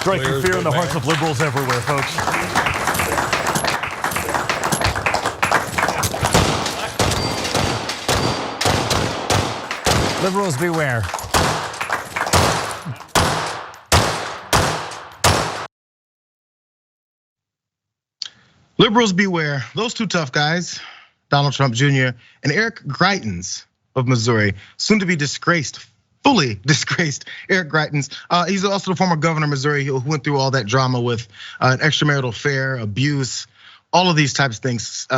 Striking fear in the hearts of liberals everywhere, folks. Liberals beware. Liberals beware. Those two tough guys, Donald Trump Jr. and Eric Greitens of Missouri, soon to be disgraced, fully disgraced Eric Greitens. He's also the former governor of Missouri who went through all that drama with an extramarital affair, abuse, all of these types of things,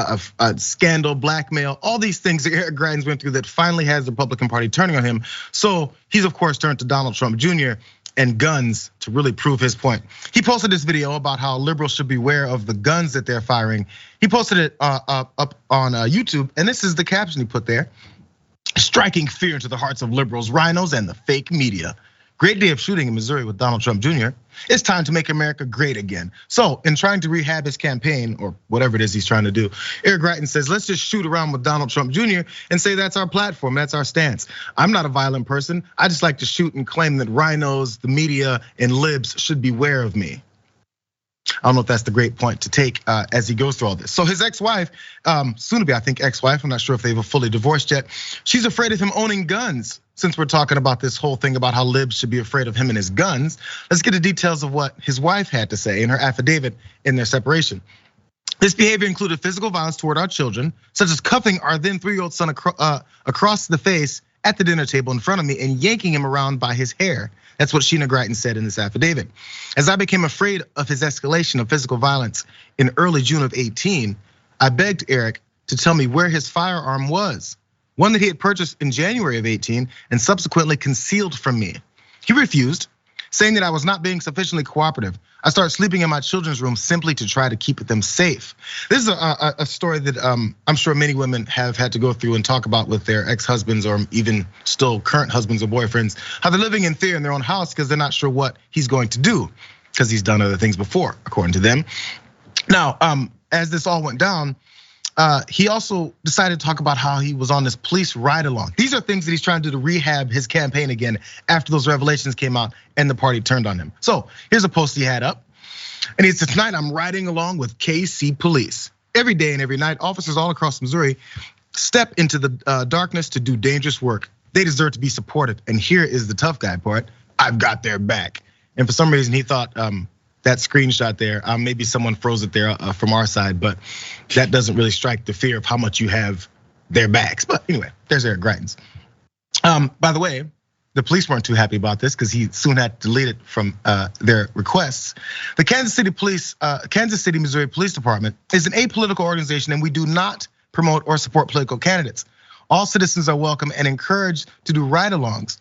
scandal, blackmail, all these things that Eric Greitens went through that finally has the Republican Party turning on him. So he's of course turned to Donald Trump Jr. and guns to really prove his point. He posted this video about how liberals should beware of the guns that they're firing. He posted it up on YouTube, and this is the caption he put there. Striking fear into the hearts of liberals, rhinos, and the fake media. Great day of shooting in Missouri with Donald Trump Jr. It's time to make America great again. So in trying to rehab his campaign, or whatever it is he's trying to do, Eric Greitens says, let's just shoot around with Donald Trump Jr. and say that's our platform, that's our stance. I'm not a violent person. I just like to shoot and claim that rhinos, the media, and libs should beware of me. I don't know if that's the great point to take as he goes through all this. So his ex-wife, soon to be, I think, ex-wife, I'm not sure if they've fully divorced yet. She's afraid of him owning guns. Since we're talking about this whole thing about how libs should be afraid of him and his guns, let's get the details of what his wife had to say in her affidavit in their separation. This behavior included physical violence toward our children, such as cuffing our then 3-year-old son across the face at the dinner table in front of me and yanking him around by his hair. That's what Sheena Greitens said in this affidavit. As I became afraid of his escalation of physical violence in early June of 18, I begged Eric to tell me where his firearm was, one that he had purchased in January of 18 and subsequently concealed from me. He refused, saying that I was not being sufficiently cooperative. I started sleeping in my children's room simply to try to keep them safe. This is a story that I'm sure many women have had to go through and talk about with their ex-husbands or even still current husbands or boyfriends, how they're living in fear in their own house because they're not sure what he's going to do because he's done other things before, according to them. Now, as this all went down, he also decided to talk about how he was on this police ride along. These are things that he's trying to do to rehab his campaign again after those revelations came out and the party turned on him. So here's a post he had up. And he said, tonight I'm riding along with KC police. Every day and every night, officers all across Missouri step into the darkness to do dangerous work. They deserve to be supported. And here is the tough guy part. I've got their back. And for some reason he thought that screenshot there, maybe someone froze it there from our side, but that doesn't really strike the fear of how much you have their backs. But anyway, there's Eric Greitens. By the way, the police weren't too happy about this because he soon had to delete it from their requests. The Kansas City, Missouri Police Department is an apolitical organization, and we do not promote or support political candidates. All citizens are welcome and encouraged to do ride-alongs,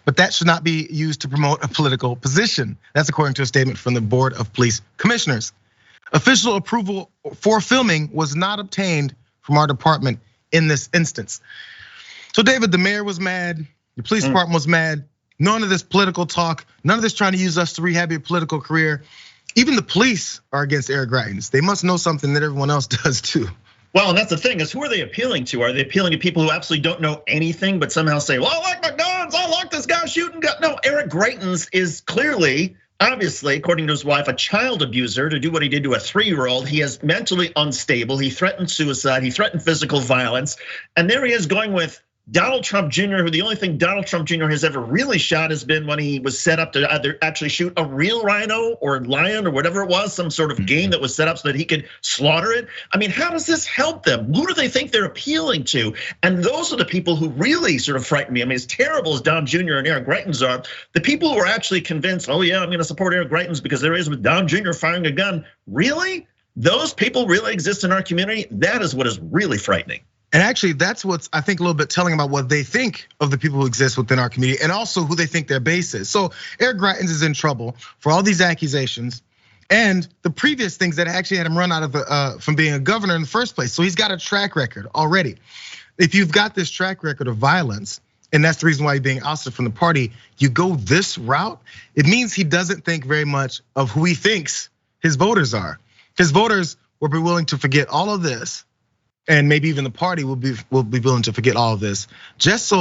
but that should not be used to promote a political position. That's according to a statement from the Board of Police Commissioners. Official approval for filming was not obtained from our department in this instance. So David, the mayor was mad, the police department was mad. None of this political talk, none of this trying to use us to rehab your political career. Even the police are against Eric Greitens. They must know something that everyone else does too. Well, and that's the thing is, who are they appealing to? Are they appealing to people who absolutely don't know anything, but somehow say, well, I like my guns, I like this guy shooting guns. No, Eric Greitens is clearly, obviously, according to his wife, a child abuser to do what he did to a 3-year-old. He is mentally unstable. He threatened suicide. He threatened physical violence. And there he is going with Donald Trump Jr., who the only thing Donald Trump Jr. has ever really shot has been when he was set up to either actually shoot a real rhino or lion or whatever it was, some sort of game that was set up so that he could slaughter it. I mean, how does this help them? Who do they think they're appealing to? And those are the people who really sort of frighten me. I mean, as terrible as Don Jr. and Eric Greitens are, the people who are actually convinced, oh yeah, I'm gonna support Eric Greitens because there he is with Don Jr. firing a gun. Really? Those people really exist in our community? That is what is really frightening. And actually, that's what's, I think, a little bit telling about what they think of the people who exist within our community and also who they think their base is. So Eric Greitens is in trouble for all these accusations and the previous things that actually had him run out of from being a governor in the first place. So he's got a track record already. If you've got this track record of violence, and that's the reason why he's being ousted from the party, you go this route, it means he doesn't think very much of who he thinks his voters are. His voters will be willing to forget all of this. And maybe even the party will be willing to forget all of this, just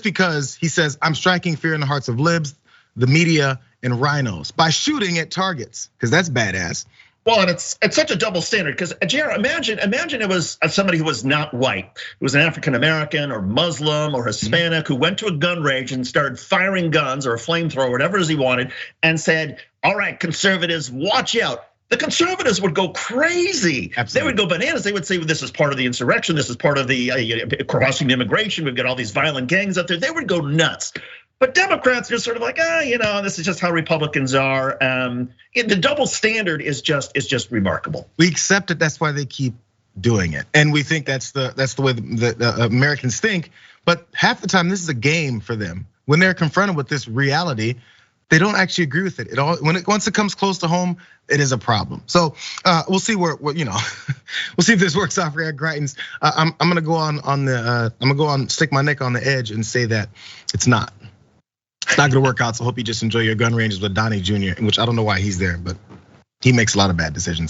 because he says I'm striking fear in the hearts of libs, the media, and rhinos by shooting at targets, because that's badass. Well, and it's such a double standard because Jayar, imagine it was somebody who was not white, who was an African American or Muslim or Hispanic who went to a gun range and started firing guns or a flamethrower, whatever it is he wanted, and said, "All right, conservatives, watch out." The conservatives would go crazy. Absolutely. They would go bananas. They would say, well, this is part of the insurrection. This is part of the crossing the immigration. We've got all these violent gangs out there. They would go nuts. But Democrats are sort of like, this is just how Republicans are. The double standard is just remarkable. We accept it. That's why they keep doing it, and we think that's the way the Americans think. But half the time, this is a game for them. When they're confronted with this reality, they don't actually agree with it. Once it comes close to home, it is a problem. So we'll see we'll see if this works out for Eric Greitens. I'm gonna go on stick my neck on the edge and say that it's not. It's not gonna work out. So hope you just enjoy your gun ranges with Donnie Jr., which I don't know why he's there, but he makes a lot of bad decisions.